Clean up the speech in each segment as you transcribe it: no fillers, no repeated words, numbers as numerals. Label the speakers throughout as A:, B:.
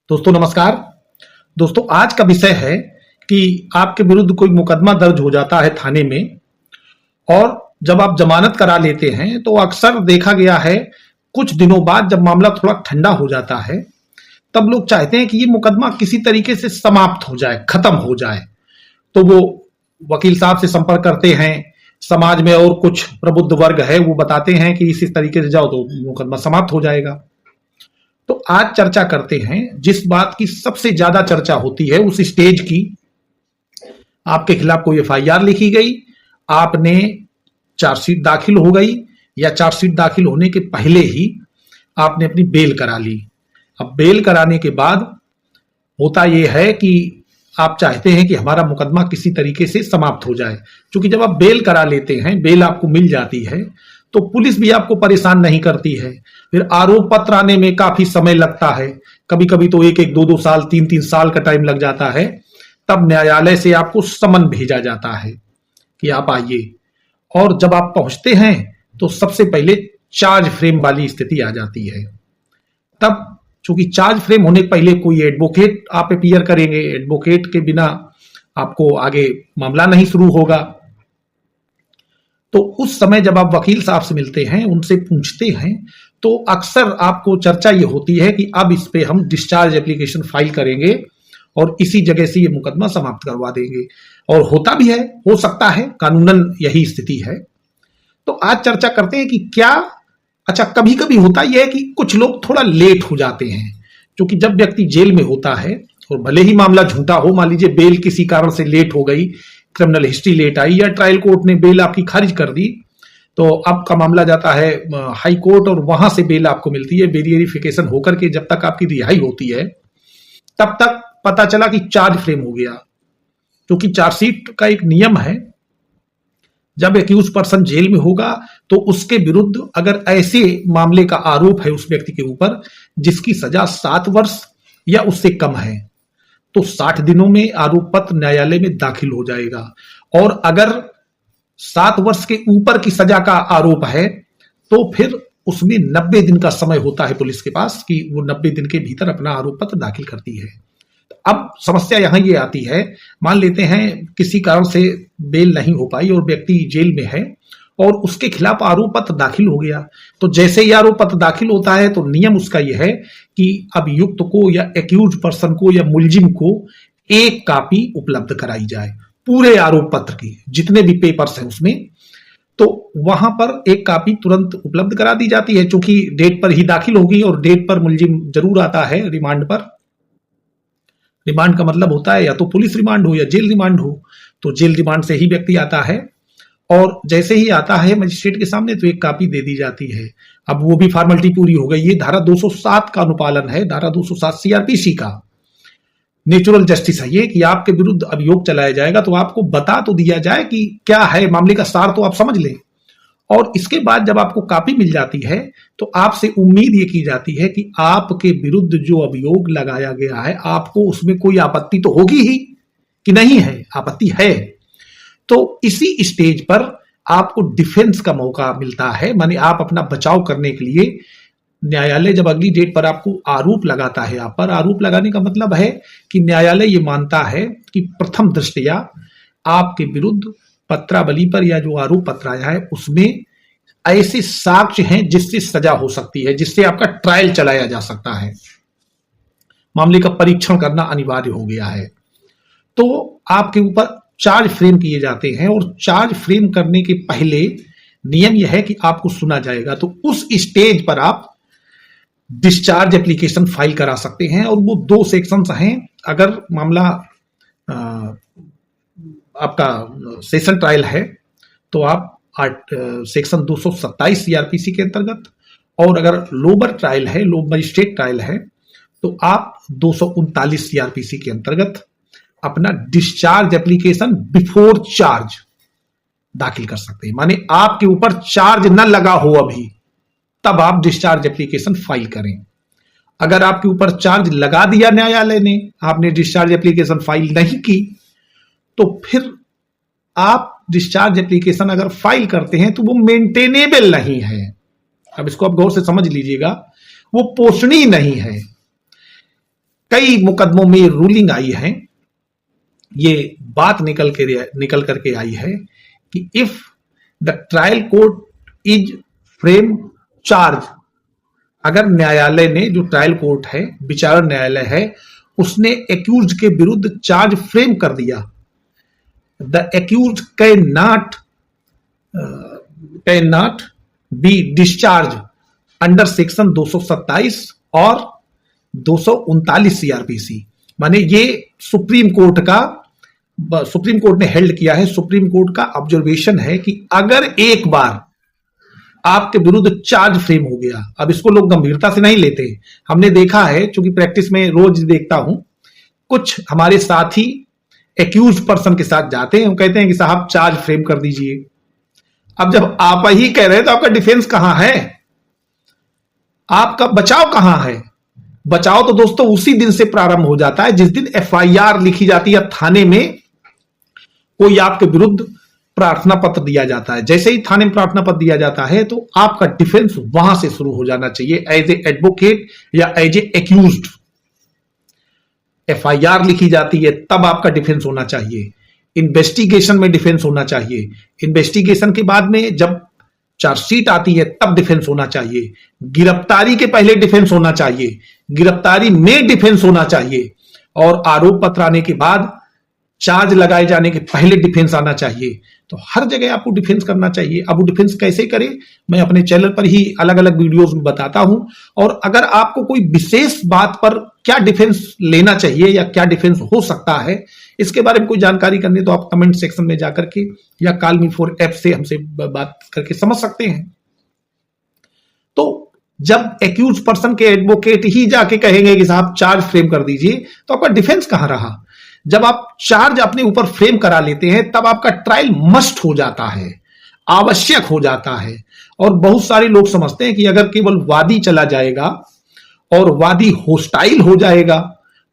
A: दोस्तों नमस्कार। दोस्तों आज का विषय है कि आपके विरुद्ध कोई मुकदमा दर्ज हो जाता है थाने में और जब आप जमानत करा लेते हैं तो अक्सर देखा गया है कुछ दिनों बाद जब मामला थोड़ा ठंडा हो जाता है तब लोग चाहते हैं कि ये मुकदमा किसी तरीके से समाप्त हो जाए, खत्म हो जाए। तो वो वकील साहब से संपर्क करते हैं। समाज में और कुछ प्रबुद्ध वर्ग है वो बताते हैं कि इस तरीके से जाओ तो मुकदमा समाप्त हो जाएगा। तो आज चर्चा करते हैं जिस बात की सबसे ज्यादा चर्चा होती है उस स्टेज की। आपके खिलाफ कोई एफआईआर लिखी गई, आपने चार्जशीट दाखिल हो गई या चार्जशीट दाखिल होने के पहले ही आपने अपनी बेल करा ली। अब बेल कराने के बाद होता यह है कि आप चाहते हैं कि हमारा मुकदमा किसी तरीके से समाप्त हो जाए। क्योंकि जब आप बेल करा लेते हैं, बेल आपको मिल जाती है तो पुलिस भी आपको परेशान नहीं करती है। फिर आरोप पत्र आने में काफी समय लगता है, कभी कभी तो एक एक दो दो साल, तीन तीन साल का टाइम लग जाता है। तब न्यायालय से आपको समन भेजा जाता है कि आप आइए। और जब आप पहुंचते हैं तो सबसे पहले चार्ज फ्रेम वाली स्थिति आ जाती है। तब चूंकि चार्ज फ्रेम होने के पहले कोई एडवोकेट आप अपीयर करेंगे, एडवोकेट के बिना आपको आगे मामला नहीं शुरू होगा। तो उस समय जब आप वकील साहब से मिलते हैं, उनसे पूछते हैं, तो अक्सर आपको चर्चा ये होती है कि अब इस पे हम डिस्चार्ज एप्लीकेशन फाइल करेंगे और इसी जगह से ये मुकदमा समाप्त करवा देंगे। और होता भी है, हो सकता है, कानूनन यही स्थिति है। तो आज चर्चा करते हैं कि क्या कभी कभी होता यह है कि कुछ लोग थोड़ा लेट हो जाते हैं। क्योंकि जब व्यक्ति जेल में होता है और भले ही मामला झूठा हो, मान लीजिए बेल किसी कारण से लेट हो गई, क्रिमिनल हिस्ट्री लेट आई या ट्रायल कोर्ट ने बेल आपकी खारिज कर दी, तो आपका मामला जाता है हाई कोर्ट और वहां से बेल आपको मिलती है। वेरिफिकेशन होकर के जब तक आपकी रिहाई होती है तब तक पता चला कि चार्ज फ्रेम हो गया। क्योंकि चार्जशीट का एक नियम है, जब एक्यूज पर्सन जेल में होगा तो उसके विरुद्ध अगर ऐसे मामले का आरोप है उस व्यक्ति के ऊपर जिसकी सजा 7 वर्ष या उससे कम है तो 60 दिनों में आरोप पत्र न्यायालय में दाखिल हो जाएगा। और अगर 7 वर्ष के ऊपर की सजा का आरोप है तो फिर उसमें 90 दिन का समय होता है पुलिस के पास कि वो 90 दिन के भीतर अपना आरोप पत्र दाखिल करती है। अब समस्या यहां ये आती है, मान लेते हैं किसी कारण से बेल नहीं हो पाई और व्यक्ति जेल में है और उसके खिलाफ आरोप पत्र दाखिल हो गया। तो जैसे ही आरोप पत्र दाखिल होता है तो नियम उसका यह है कि अभियुक्त को या एक्यूज पर्सन को या मुलजिम को एक कॉपी उपलब्ध कराई जाए पूरे आरोप पत्र की, जितने भी पेपर्स हैं उसमें। तो वहां पर एक कॉपी तुरंत उपलब्ध करा दी जाती है, चूंकि डेट पर ही दाखिल होगी और डेट पर मुलजिम जरूर आता है रिमांड पर। रिमांड का मतलब होता है या तो पुलिस रिमांड हो या जेल रिमांड हो। तो जेल रिमांड से ही व्यक्ति आता है और जैसे ही आता है मजिस्ट्रेट के सामने तो एक कॉपी दे दी जाती है। अब वो भी फॉर्मेलिटी पूरी हो गई। ये धारा 207 का अनुपालन है, धारा 207 सीआरपीसी का नेचुरल जस्टिस है ये कि आपके विरुद्ध अभियोग चलाया जाएगा तो आपको बता तो दिया जाए कि क्या है मामले का सार, तो आप समझ लें। और इसके बाद जब आपको कॉपी मिल जाती है तो आपसे उम्मीद ये की जाती है कि आपके विरुद्ध जो अभियोग लगाया गया है आपको उसमें कोई आपत्ति तो होगी ही, कि नहीं है, आपत्ति है। तो इसी स्टेज पर आपको डिफेंस का मौका मिलता है, माने आप अपना बचाव करने के लिए न्यायालय जब अगली डेट पर आपको आरोप लगाता है, आप पर आरोप लगाने का मतलब है कि न्यायालय ये मानता है कि प्रथम दृष्टया आपके विरुद्ध पत्रावली पर या जो आरोप पत्र आया है उसमें ऐसे साक्ष्य हैं जिससे सजा हो सकती है, जिससे आपका ट्रायल चलाया जा सकता है, मामले का परीक्षण करना अनिवार्य हो गया है। तो आपके ऊपर चार्ज फ्रेम किए जाते हैं और चार्ज फ्रेम करने के पहले नियम यह है कि आपको सुना जाएगा। तो उस स्टेज पर आप डिस्चार्ज एप्लीकेशन फाइल करा सकते हैं और वो 2 सेक्शंस हैं। अगर मामला आपका सेशन ट्रायल है तो आप सेक्शन 227 सीआरपीसी के अंतर्गत, और अगर लोअर ट्रायल है, लो मजिस्ट्रेट ट्रायल है, तो आप 239 सीआरपीसी के अंतर्गत अपना डिस्चार्ज एप्लीकेशन बिफोर चार्ज दाखिल कर सकते हैं। माने आपके ऊपर चार्ज न लगा हो अभी, तब आप डिस्चार्ज एप्लीकेशन फाइल करें। अगर आपके ऊपर चार्ज लगा दिया न्यायालय ने, आपने डिस्चार्ज एप्लीकेशन फाइल नहीं की, तो फिर आप डिस्चार्ज एप्लीकेशन अगर फाइल करते हैं तो वो मेंटेनेबल नहीं है। अब इसको आप गौर से समझ लीजिएगा, वो पोषणीय नहीं है। कई मुकदमों में रूलिंग आई है, ये बात निकल करके आई है कि if the trial court is frame charge, अगर न्यायालय ने, जो ट्रायल कोर्ट है, विचारण न्यायालय है, उसने एक्यूज के विरुद्ध चार्ज फ्रेम कर दिया, the accused can not be discharge under section 227 और 239 सीआरपीसी। माने ये सुप्रीम कोर्ट ने हेल्ड किया है, सुप्रीम कोर्ट का ऑब्जर्वेशन है कि अगर एक बार आपके विरुद्ध चार्ज फ्रेम हो गया, अब इसको लोग गंभीरता से नहीं लेते। हमने देखा है, चूंकि प्रैक्टिस में रोज देखता हूं, कुछ हमारे साथी एक्यूज पर्सन के साथ जाते हैं, वो कहते हैं कि साहब चार्ज फ्रेम कर दीजिए। अब जब आप ही कह रहे हैं तो आपका डिफेंस कहां है, आपका बचाव कहां है? बचाव तो दोस्तों उसी दिन से प्रारंभ हो जाता है जिस दिन एफआईआर लिखी जाती है, थाने में कोई आपके विरुद्ध प्रार्थना पत्र दिया जाता है। जैसे ही थाने में प्रार्थना पत्र दिया जाता है तो आपका डिफेंस वहां से शुरू हो जाना चाहिए, एज ए एडवोकेट या एज ए एक्यूज्ड। एफआईआर लिखी जाती है तब आपका डिफेंस होना चाहिए, इन्वेस्टिगेशन में डिफेंस होना चाहिए, इन्वेस्टिगेशन के बाद में जब चार्जशीट आती है तब डिफेंस होना चाहिए, गिरफ्तारी के पहले डिफेंस होना चाहिए, गिरफ्तारी में डिफेंस होना चाहिए, और आरोप पत्र आने के बाद, चार्ज लगाए जाने के पहले डिफेंस आना चाहिए। तो हर जगह आपको डिफेंस करना चाहिए। अब वो डिफेंस कैसे करें, मैं अपने चैनल पर ही अलग अलग वीडियोस में बताता हूं। और अगर आपको कोई विशेष बात पर क्या डिफेंस लेना चाहिए या क्या डिफेंस हो सकता है, इसके बारे में कोई जानकारी करनी तो आप कमेंट सेक्शन में जाकर के या कॉल मी फॉर ऐप से हमसे बात करके समझ सकते हैं। तो जब एक्यूज पर्सन के एडवोकेट ही जाके कहेंगे कि साहब चार्ज फ्रेम कर दीजिए, तो आपका डिफेंस कहां रहा? जब आप चार्ज अपने ऊपर फ्रेम करा लेते हैं तब आपका ट्रायल मस्ट हो जाता है, आवश्यक हो जाता है। और बहुत सारे लोग समझते हैं कि अगर केवल वादी चला जाएगा और वादी होस्टाइल हो जाएगा,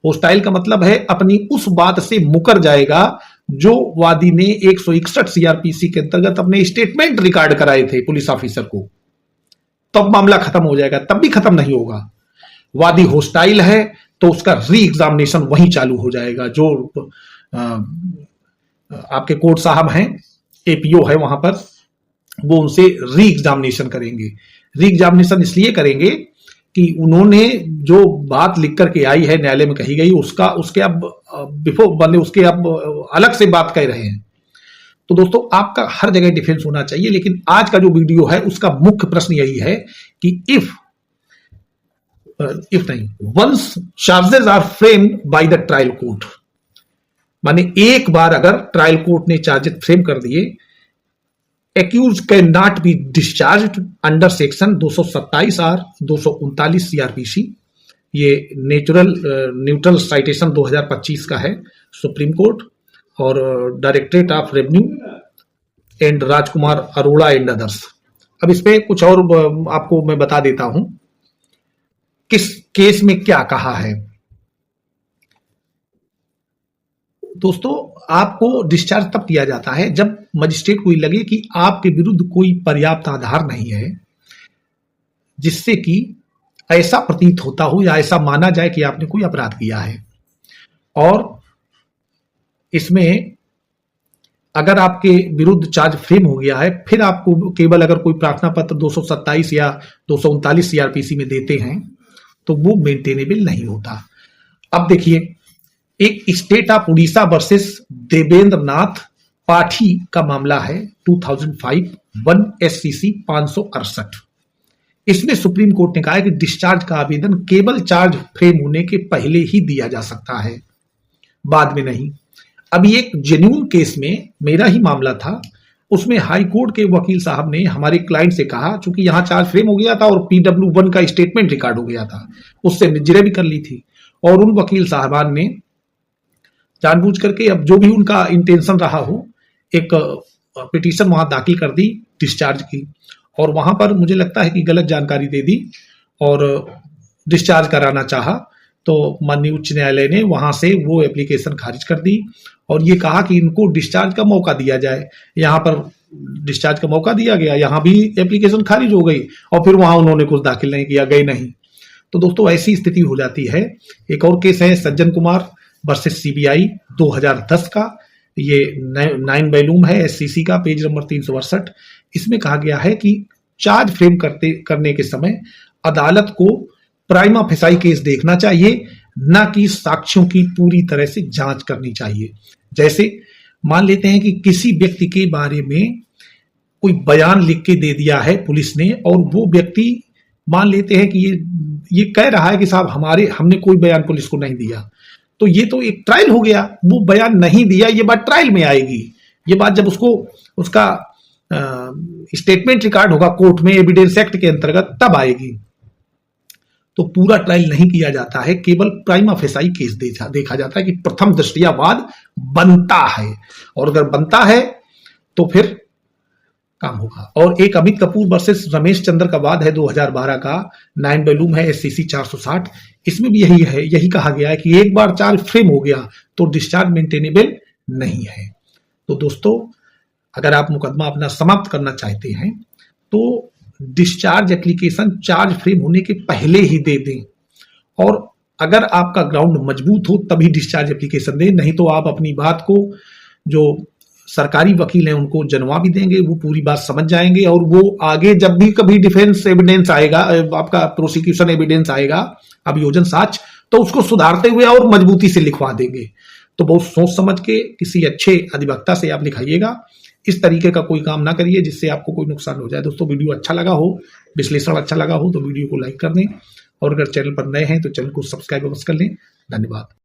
A: होस्टाइल का मतलब है अपनी उस बात से मुकर जाएगा जो वादी ने 161 सीआरपीसी के अंतर्गत अपने स्टेटमेंट रिकॉर्ड कराए थे पुलिस ऑफिसर को, तब मामला खत्म हो जाएगा। तब भी खत्म नहीं होगा। वादी होस्टाइल है तो उसका री एग्जामिनेशन वहीं चालू हो जाएगा। जो आपके कोर्ट साहब हैं, एपीओ है वहां पर, वो उनसे री एग्जामिनेशन करेंगे। री एग्जामिनेशन इसलिए करेंगे कि उन्होंने जो बात लिख करके आई है, न्यायालय में कही गई, उसके अब अलग से बात कह रहे हैं। तो दोस्तों आपका हर जगह डिफेंस होना चाहिए। लेकिन आज का जो वीडियो है उसका मुख्य प्रश्न यही है कि इफ नहीं, once charges are framed by the trial court, माने एक बार अगर ट्रायल कोर्ट ने चार्जेस फ्रेम कर दिए, accused can not be discharged under section 227 और 239 सीआरपीसी। ये न्यूट्रल साइटेशन 2025 का है, सुप्रीम कोर्ट और directorate of revenue and Rajkumar Arora and others. अब इसमें कुछ और आपको मैं बता देता हूं किस केस में क्या कहा है। दोस्तों आपको डिस्चार्ज तब किया जाता है जब मजिस्ट्रेट को लगे कि आपके विरुद्ध कोई पर्याप्त आधार नहीं है जिससे कि ऐसा प्रतीत होता हो या ऐसा माना जाए कि आपने कोई अपराध किया है। और इसमें अगर आपके विरुद्ध चार्ज फ्रेम हो गया है, फिर आपको केवल अगर कोई प्रार्थना पत्र 227 या 239 सीआरपीसी में देते हैं तो वो मेंटेनेबल नहीं होता। अब देखिए, एक state of Orissa versus Devendra Nath Pathi का मामला है 2005 1 SCC 568। इसमें सुप्रीम कोर्ट ने कहा है कि डिस्चार्ज का आवेदन केवल चार्ज फ्रेम होने के पहले ही दिया जा सकता है, बाद में नहीं। अभी एक जेन्युइन केस में मेरा ही मामला था, उसमें हाई कोर्ट के वकील साहब ने हमारे क्लाइंट से कहा, चूंकि यहां चार्ज फ्रेम हो गया था और PW1 का स्टेटमेंट रिकॉर्ड हो गया था, उससे निजरे भी कर ली थी, और उन वकील साहबान ने जानबूझ करके, अब जो भी उनका इंटेंशन रहा हो, एक पिटीशन वहां दाखिल कर दी डिस्चार्ज की, और वहां पर मुझे लगता है कि गलत जानकारी दे दी और डिस्चार्ज कराना चाहा। तो माननीय उच्च न्यायालय ने वहां से वो एप्लीकेशन खारिज कर दी और ये कहा कि इनको डिस्चार्ज का मौका दिया जाए। यहाँ पर डिस्चार्ज का मौका दिया गया, यहाँ भी एप्लीकेशन खारिज हो गई और फिर वहां उन्होंने कुछ दाखिल नहीं किया, गए नहीं। तो दोस्तों ऐसी स्थिति हो जाती है। एक और केस है सज्जन कुमार वर्सेस सीबीआई 2010 का, ये 9 वॉल्यूम है एससीसी का, पेज नंबर 362। इसमें कहा गया है कि चार्ज फ्रेम करने के समय अदालत को प्राइमा फेसाई केस देखना चाहिए, न कि साक्ष्यों की पूरी तरह से जांच करनी चाहिए। जैसे मान लेते हैं कि किसी व्यक्ति के बारे में कोई बयान लिख के दे दिया है पुलिस ने, और वो व्यक्ति मान लेते हैं कि ये कह रहा है कि साहब हमने कोई बयान पुलिस को नहीं दिया, तो ये तो एक ट्रायल हो गया। वो बयान नहीं दिया, ये बात ट्रायल में आएगी। ये बात जब उसका स्टेटमेंट रिकॉर्ड होगा कोर्ट में एविडेंस एक्ट के अंतर्गत, तब आएगी। तो पूरा ट्रायल नहीं किया जाता है, केवल प्राइमा फेसाई केस देखा जाता है कि प्रथम दृष्टया वाद बनता है, और अगर बनता है तो फिर काम होगा। और एक अमित कपूर वर्सेस रमेश चंद्र का वाद है 2012 का, 9 वॉल्यूम है एससीसी 460। इसमें भी यही कहा गया है कि एक बार चार्ज फ्रेम हो गया तो डिस्चार्ज मेंटेनेबल नहीं है। तो दोस्तों, अगर आप मुकदमा अपना समाप्त करना चाहते हैं तो डिस्चार्ज एप्लीकेशन चार्ज फ्रेम होने के पहले ही दे दें, और अगर आपका ग्राउंड मजबूत हो तभी डिस्चार्ज एप्लीकेशन दें, नहीं तो आप अपनी बात को जो सरकारी वकील हैं उनको जनवा भी देंगे, वो पूरी बात समझ जाएंगे, और वो आगे जब भी कभी डिफेंस एविडेंस आएगा, आपका प्रोसिक्यूशन एविडेंस आएगा, अभियोजन साक्ष्य, तो उसको सुधारते हुए और मजबूती से लिखवा देंगे। तो बहुत सोच समझ के किसी अच्छे अधिवक्ता से आप लिखाइएगा। इस तरीके का कोई काम ना करिए जिससे आपको कोई नुकसान हो जाए। दोस्तों, वीडियो अच्छा लगा हो, विश्लेषण अच्छा लगा हो तो वीडियो को लाइक कर दें, और अगर चैनल पर नए हैं तो चैनल को सब्सक्राइब अवश्य कर लें। धन्यवाद।